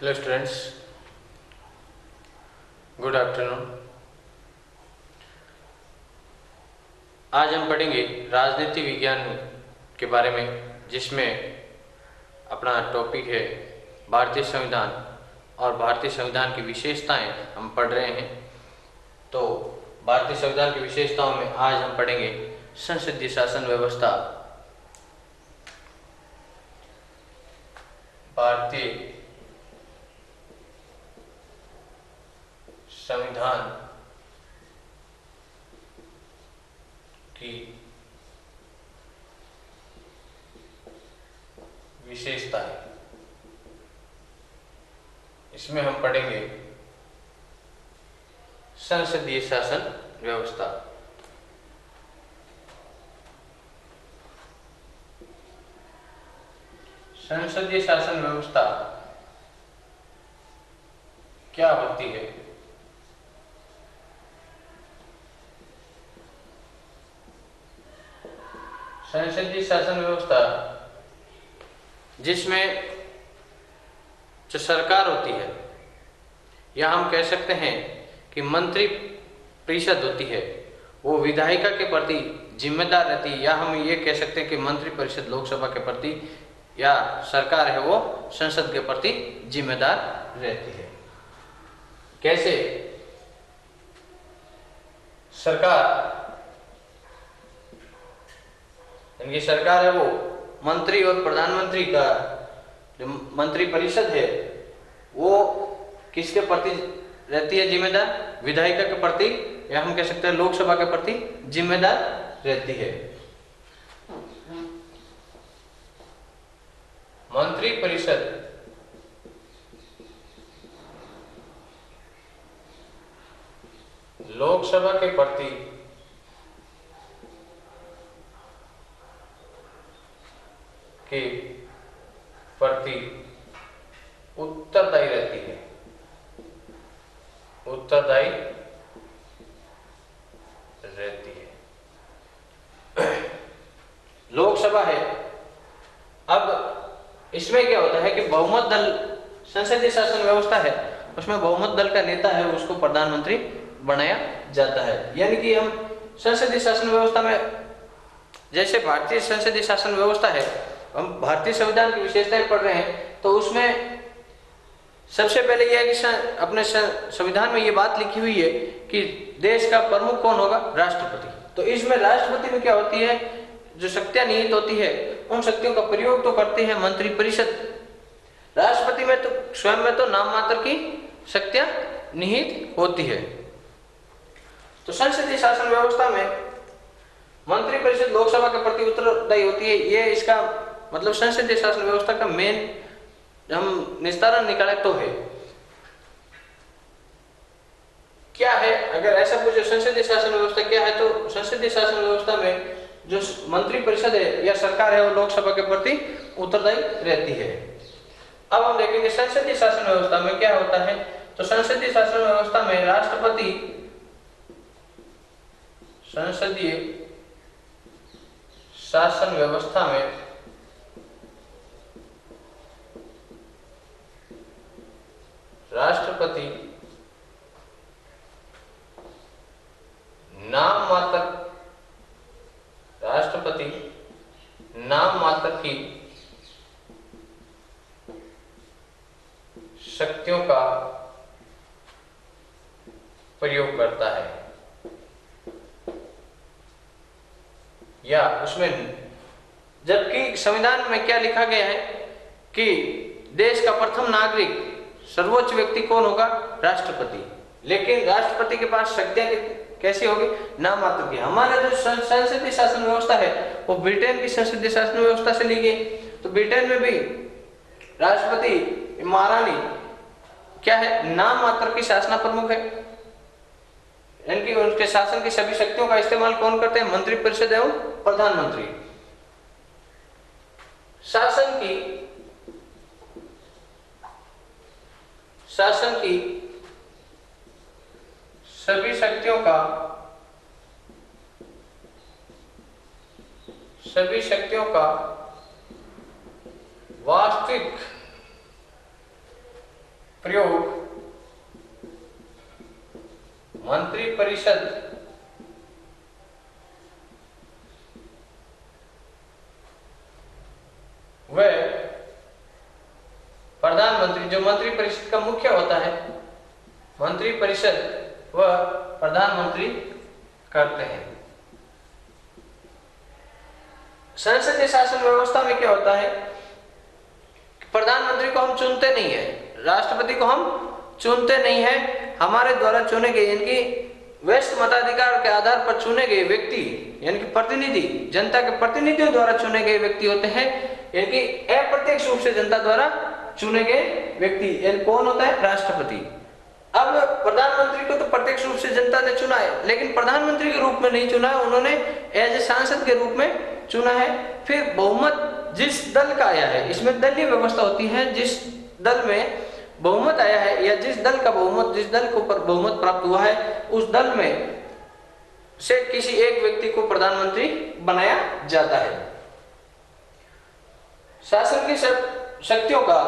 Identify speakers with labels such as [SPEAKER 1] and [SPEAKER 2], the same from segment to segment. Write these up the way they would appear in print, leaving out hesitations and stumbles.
[SPEAKER 1] Hello students, good afternoon. आज हम पढ़ेंगे राजनीति विज्ञान के बारे में, जिसमें अपना टॉपिक है भारतीय संविधान और भारतीय संविधान की विशेषताएं हम पढ़ रहे हैं। तो भारतीय संविधान की विशेषताओं में आज हम पढ़ेंगे संसदीय शासन व्यवस्था, भारतीय संविधान की विशेषताएं। इसमें हम पढ़ेंगे संसदीय शासन व्यवस्था। संसदीय शासन व्यवस्था क्या होती है? संसदीय शासन व्यवस्था जिसमें जो सरकार होती है, या हम कह सकते हैं कि मंत्री परिषद होती है, वो विधायिका के प्रति जिम्मेदार रहती है, या हम ये कह सकते हैं कि मंत्री परिषद लोकसभा के प्रति या सरकार है वो संसद के प्रति जिम्मेदार रहती है। कैसे? सरकार, इनकी सरकार है वो मंत्री और प्रधानमंत्री का जो मंत्री परिषद है वो किसके प्रति रहती है जिम्मेदार? विधायिका के प्रति, या हम कह सकते हैं लोकसभा के प्रति जिम्मेदार रहती है। मंत्री परिषद लोकसभा के प्रति उत्तरदायी रहती है, उत्तरदायी रहती है। लोकसभा है, अब इसमें क्या होता है कि बहुमत दल, संसदीय शासन व्यवस्था है उसमें बहुमत दल का नेता है उसको प्रधानमंत्री बनाया जाता है। यानी कि हम संसदीय शासन व्यवस्था में, जैसे भारतीय संसदीय शासन व्यवस्था है, हम भारतीय संविधान की विशेषताएं पढ़ रहे हैं, तो उसमें सबसे पहले यह है कि अपने संविधान में ये बात लिखी हुई है कि देश का प्रमुख कौन होगा? राष्ट्रपति। तो इसमें राष्ट्रपति में क्या होती है, जो शक्तियां निहित होती है उन शक्तियों का प्रयोग तो करते हैं मंत्री परिषद। राष्ट्रपति में तो स्वयं में तो नाम मात्र की शक्तियां निहित होती है। तो संसदीय शासन व्यवस्था में मंत्री परिषद लोकसभा के प्रति उत्तरदायी होती है। ये इसका मतलब संसदीय शासन व्यवस्था का मेन हम निस्तारण निकाले तो है क्या है? अगर ऐसा पूछे संसदीय शासन व्यवस्था क्या है, तो संसदीय शासन व्यवस्था में जो मंत्री परिषद है या सरकार है वो लोकसभा के प्रति उत्तरदायी रहती है। अब हम देखेंगे संसदीय शासन व्यवस्था में क्या होता है। तो संसदीय शासन व्यवस्था में राष्ट्रपति, संसदीय शासन व्यवस्था में राष्ट्रपति नाम मात्र की शक्तियों का प्रयोग करता है, या उसमें, जबकि संविधान में क्या लिखा गया है कि देश का प्रथम नागरिक, सर्वोच्च व्यक्ति कौन होगा? राष्ट्रपति। लेकिन राष्ट्रपति के पास शक्तियां कैसी होगी? नाम मात्र की। हमारे जो संसदीय शासन व्यवस्था है वो ब्रिटेन की संसदीय शासन व्यवस्था से ली गई। तो ब्रिटेन में भी राष्ट्रपति, महारानी क्या है? नाम मात्र की शासना प्रमुख है। इनकी उनके शासन की सभी शक्तियों का इस्तेमाल कौन करते हैं? मंत्री परिषद एवं प्रधानमंत्री। शासन की सभी शक्तियों का वास्तविक प्रयोग मंत्रिपरिषद व प्रधानमंत्री, जो मंत्रिपरिषद का मुख्य होता है, मंत्रिपरिषद व प्रधानमंत्री करते हैं। संसदीय शासन व्यवस्था में क्या होता है, प्रधानमंत्री को हम चुनते नहीं है, राष्ट्रपति को हम चुनते नहीं है, हमारे द्वारा चुने गए यानी वैश्विक मताधिकार के आधार पर चुने गए व्यक्ति यानी कि प्रतिनिधि, जनता के प्रतिनिधियों द्वारा चुने गए व्यक्ति होते हैं, यानी कि अप्रत्यक्ष रूप से जनता द्वारा चुने गए व्यक्ति। यानी कौन होता है, राष्ट्रपति। अब प्रधानमंत्री को तो प्रत्यक्ष रूप से जनता ने चुना है, लेकिन प्रधानमंत्री के रूप में नहीं चुना है, उन्होंने एज ए सांसद के रूप में चुना है। फिर बहुमत जिस दल का आया है, इसमें दलीय व्यवस्था होती है, जिस दल में बहुमत आया है या जिस दल का बहुमत, जिस दल को बहुमत प्राप्त हुआ है, उस दल में से किसी एक व्यक्ति को प्रधानमंत्री बनाया जाता है। शासन की शक्तियों का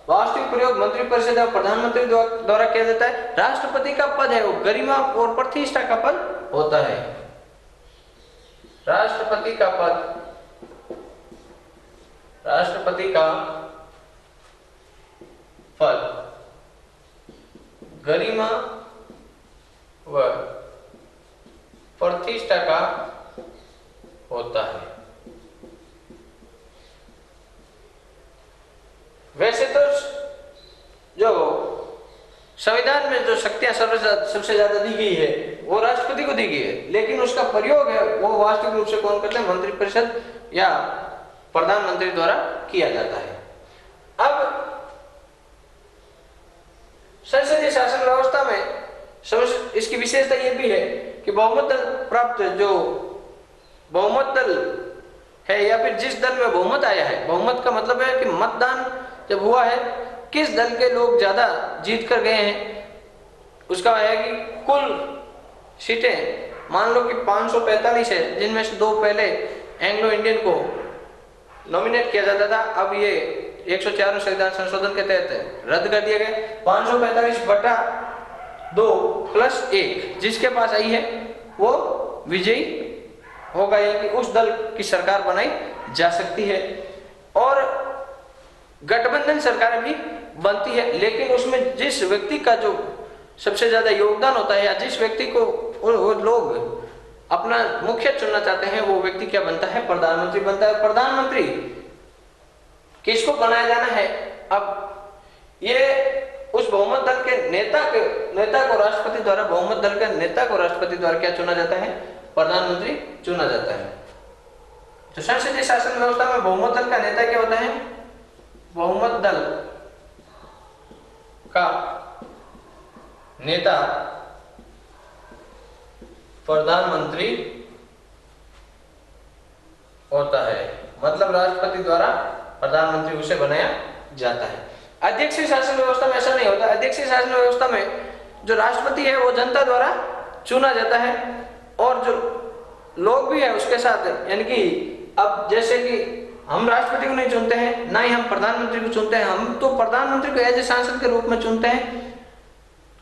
[SPEAKER 1] वास्तविक प्रयोग मंत्रिपरिषद और प्रधानमंत्री द्वारा किया जाता है। राष्ट्रपति का पद है वो गरिमा और प्रतिष्ठा का पद होता है। राष्ट्रपति का पद, राष्ट्रपति का पद गरिमा व प्रतिष्ठा का होता है। वैसे तो जो संविधान में जो शक्तियां सबसे ज्यादा दी गई है वो राष्ट्रपति को दी गई है, लेकिन उसका प्रयोग है वो वास्तविक रूप से कौन करते हैं, मंत्रिपरिषद या प्रधानमंत्री द्वारा किया जाता है। अब संसदीय शासन व्यवस्था में इसकी विशेषता यह भी है कि बहुमत दल प्राप्त, जो बहुमत दल है या फिर जिस दल में बहुमत आया है, बहुमत का मतलब है कि मतदान जब हुआ है, किस दल के लोग ज्यादा जीत कर गए हैं, उसका है कि कुल सीटें मान लो कि 545 है, जिनमें से 2 पहले एंग्लो इंडियन को नॉमिनेट किया जाता था, अब ये 104 संविधान संशोधन के तहत रद्द कर दिया गया। 545/2 + 1 जिसके पास आई है वो विजयी होगा, यानी उस दल की सरकार बनाई जा सकती है। और गठबंधन सरकार भी बनती है, लेकिन उसमें जिस व्यक्ति का जो सबसे ज्यादा योगदान होता है या जिस व्यक्ति को वो लोग अपना मुखिया चुनना चाहते हैं, वो व्यक्ति क्या बनता है, प्रधानमंत्री बनता है। प्रधानमंत्री किसको बनाया जाना है, अब ये उस बहुमत दल के नेता को राष्ट्रपति द्वारा, बहुमत दल के नेता को राष्ट्रपति द्वारा क्या चुना जाता है, प्रधानमंत्री चुना जाता है। तो संसदीय शासन व्यवस्था में बहुमत दल का नेता क्या होता है, बहुमत दल का नेता प्रधानमंत्री होता है, मतलब राष्ट्रपति द्वारा प्रधानमंत्री उसे बनाया जाता है। अध्यक्षीय शासन व्यवस्था में ऐसा नहीं होता। अध्यक्षीय शासन व्यवस्था में जो राष्ट्रपति है वो जनता द्वारा चुना जाता है, और जो लोग भी है उसके साथ, यानी कि अब जैसे कि हम राष्ट्रपति को नहीं चुनते हैं, ना ही हम प्रधानमंत्री को चुनते हैं, हम तो प्रधानमंत्री को एज ए सांसद के रूप में चुनते हैं।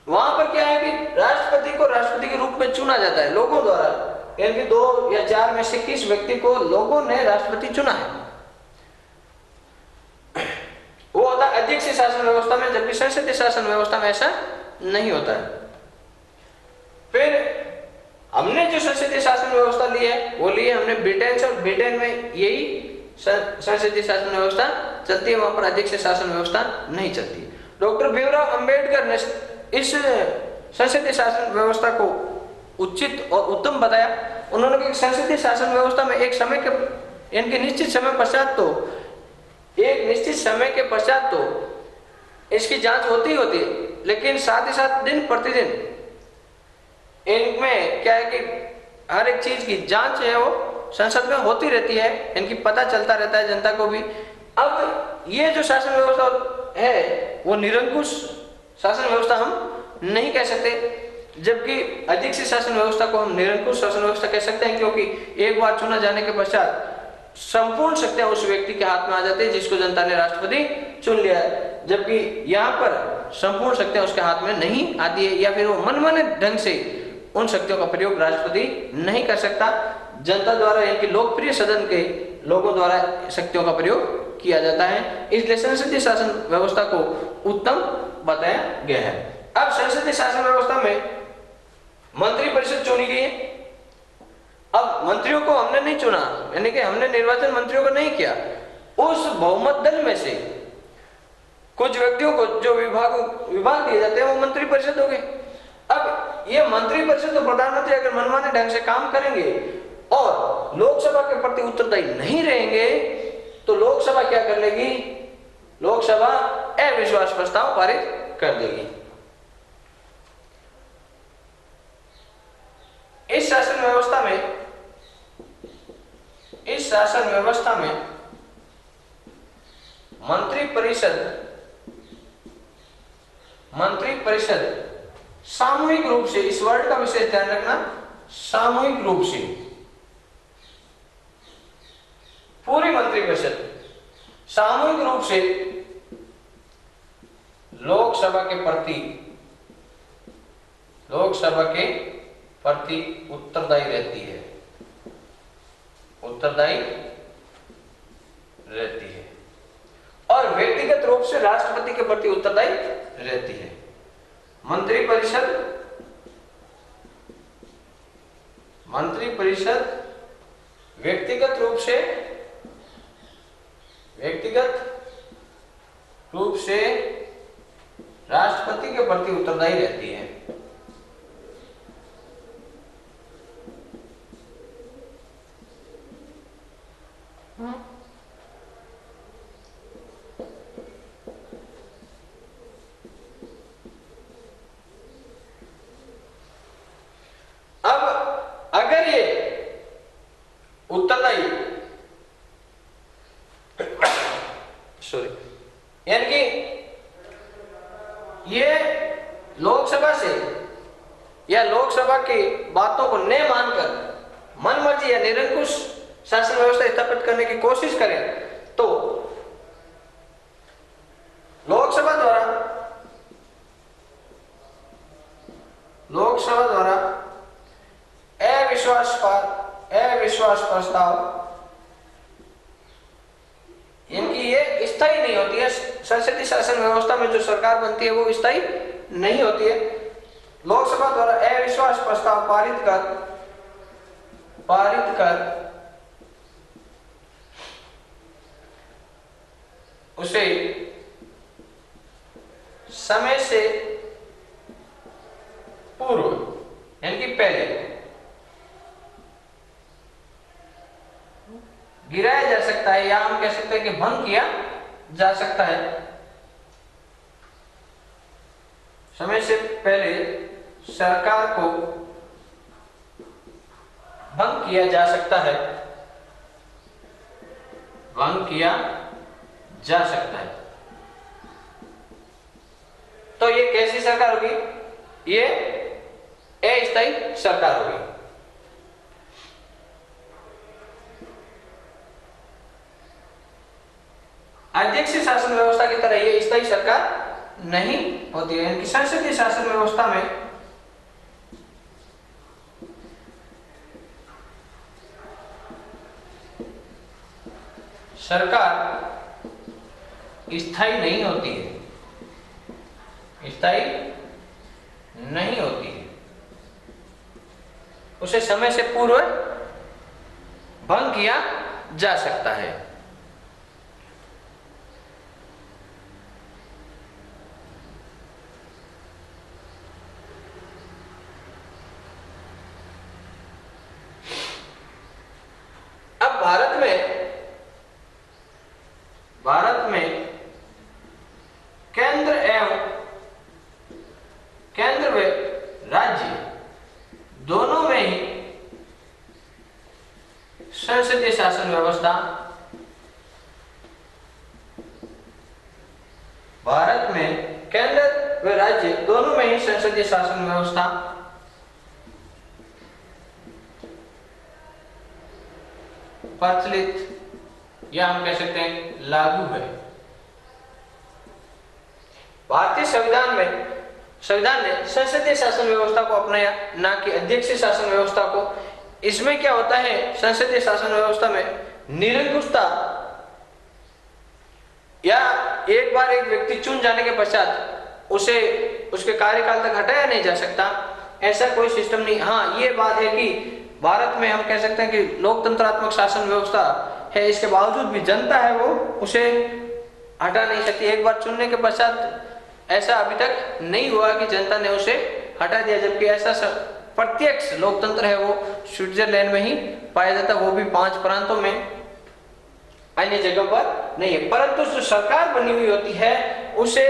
[SPEAKER 1] वहां पर क्या है कि राष्ट्रपति को राष्ट्रपति के रूप में चुना जाता है लोगों द्वारा, यानी कि 2 या 4 में से किस व्यक्ति को लोगों ने राष्ट्रपति चुना है, वो होता है अध्यक्षीय शासन व्यवस्था में, जबकि संसदीय शासन व्यवस्था में ऐसा नहीं होता है। फिर हमने जो संसदीय शासन व्यवस्था ली है वो ली है हमने ब्रिटेन से, और ब्रिटेन में यही संसदीय शासन व्यवस्था चलती है, वहां पर अध्यक्षीय शासन व्यवस्था नहीं चलती। डॉक्टर भीमराव अंबेडकर ने इस संसदीय शासन व्यवस्था को उचित और उत्तम बताया। उन्होंने कहा संसदीय शासन व्यवस्था में एक समय के इनके निश्चित समय पश्चात तो इसकी जांच होती है, लेकिन साथ ही साथ दिन प्रतिदिन इनमें क्या है कि हर एक चीज की जांच है वो संसद में होती रहती है, इनकी पता चलता रहता है जनता को भी। अब ये जो शासन व्यवस्था है वो निरंकुश शासन व्यवस्था हम नहीं कह सकते, जबकि अध्यक्षीय शासन व्यवस्था को हम निरंकुश शासन व्यवस्था कह सकते हैं, क्योंकि एक बार चुना जाने के पश्चात संपूर्ण शक्तियां उस व्यक्ति के हाथ में आ जाती है जिसको जनता ने राष्ट्रपति चुन लिया है। जबकि यहाँ पर संपूर्ण शक्तियां उसके हाथ में नहीं आती है, या फिर वो मनमाने ढंग से उन शक्तियों का प्रयोग राष्ट्रपति नहीं कर सकता। जनता द्वारा यानी कि लोकप्रिय सदन के लोगों द्वारा शक्तियों का प्रयोग किया जाता है। इसलिए संसदीय शासन व्यवस्था को उत्तम बताया गया है। अब संसदीय शासन व्यवस्था में मंत्री परिषद चुनी गई है। अब मंत्रियों को हमने नहीं चुना, यानी कि हमने निर्वाचन मंत्रियों को नहीं किया, उस बहुमत दल में से कुछ व्यक्तियों को जो विभाग दिए जाते हैं वो मंत्री परिषद हो गए। अब ये मंत्री परिषद तो प्रधानमंत्री अगर मनमाने ढंग से काम करेंगे और लोकसभा के प्रति उत्तरदायी नहीं रहेंगे तो लोकसभा क्या कर लेगी? लोकसभा अविश्वास प्रस्ताव पारित कर देगी। इस शासन व्यवस्था में मंत्री परिषद सामूहिक रूप से, इस वर्ड का विशेष ध्यान रखना, सामूहिक रूप से पूरी मंत्री परिषद सामूहिक रूप से लोकसभा के प्रति उत्तरदायी रहती है, और व्यक्तिगत रूप से राष्ट्रपति के प्रति उत्तरदायी रहती है। मंत्री परिषद व्यक्तिगत रूप से राष्ट्रपति के प्रति उत्तरदायी रहती है। अब अगर ये उत्तरदायी यानी कि ये लोकसभा से या लोकसभा की बातों को न मानकर मनमर्जी या निरंकुश शासन व्यवस्था स्थापित करने की कोशिश करें तो लोकसभा द्वारा अविश्वास प्रस्ताव, इनकी ये स्थायी नहीं होती है। संसदीय शासन व्यवस्था में जो सरकार बनती है वो स्थायी नहीं होती है। लोकसभा द्वारा अविश्वास प्रस्ताव पारित कर उसे समय से पूर्व यानी कि पहले गिराया जा सकता है, या हम कह सकते हैं कि भंग किया जा सकता है। समय से पहले सरकार को भंग किया जा सकता है, तो ये कैसी सरकार होगी? ये अस्थायी सरकार होगी। अध्यक्ष शासन व्यवस्था की तरह ये स्थायी सरकार नहीं होती है। संसदीय शासन व्यवस्था में सरकार स्थायी नहीं होती है, उसे समय से पूर्व भंग किया जा सकता है। अब भारत में केंद्र व राज्य दोनों में ही संसदीय शासन व्यवस्था, भारत में केंद्र व राज्य दोनों में ही संसदीय शासन व्यवस्था प्रचलित या हम कह सकते हैं लागू है। भारतीय संविधान ने संसदीय शासन व्यवस्था को अपनाया, ना कि अध्यक्षीय शासन व्यवस्था को। इसमें क्या होता है, संसदीय शासन व्यवस्था में निरंकुशता, या एक बार एक व्यक्ति चुन जाने के पश्चात उसे उसके कार्यकाल तक हटाया नहीं जा सकता, ऐसा कोई सिस्टम नहीं। हाँ, ये बात है कि भारत में हम कह सकते हैं कि लोकतंत्रात्मक शासन व्यवस्था है, इसके बावजूद भी जनता है वो उसे हटा नहीं सकती। एक बार चुनने के पश्चात ऐसा अभी तक नहीं हुआ कि जनता ने उसे हटा दिया, जबकि ऐसा प्रत्यक्ष लोकतंत्र है वो स्विट्जरलैंड में ही पाया जाता है, वो भी 5 प्रांतों में, अन्य जगह पर नहीं है। परंतु जो सरकार बनी हुई होती है उसे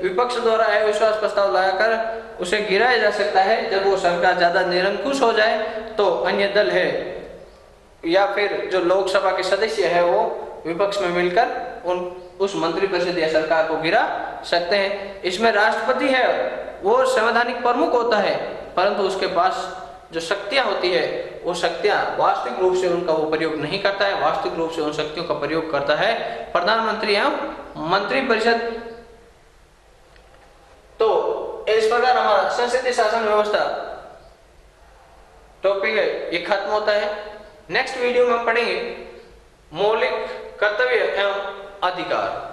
[SPEAKER 1] विपक्ष द्वारा अविश्वास प्रस्ताव लाकर उसे गिराया जा सकता है। जब वो सरकार ज्यादा निरंकुश हो जाए तो अन्य दल है या फिर जो लोकसभा के सदस्य है वो विपक्ष में मिलकर उस मंत्रिपरिषद या सरकार को गिरा सकते हैं। इसमें राष्ट्रपति है वो संवैधानिक प्रमुख होता है, परंतु उसके पास जो शक्तियां होती है वो शक्तियां वास्तविक रूप से उनका वो प्रयोग नहीं करता है, वास्तविक रूप से उन शक्तियों का प्रयोग करता है प्रधानमंत्री एवं मंत्रिपरिषद। तो इस प्रकार हमारा संसदीय शासन व्यवस्था टॉपिक है ये खत्म होता है। नेक्स्ट वीडियो में पढ़ेंगे मौलिक कर्तव्य एवं अधिकार।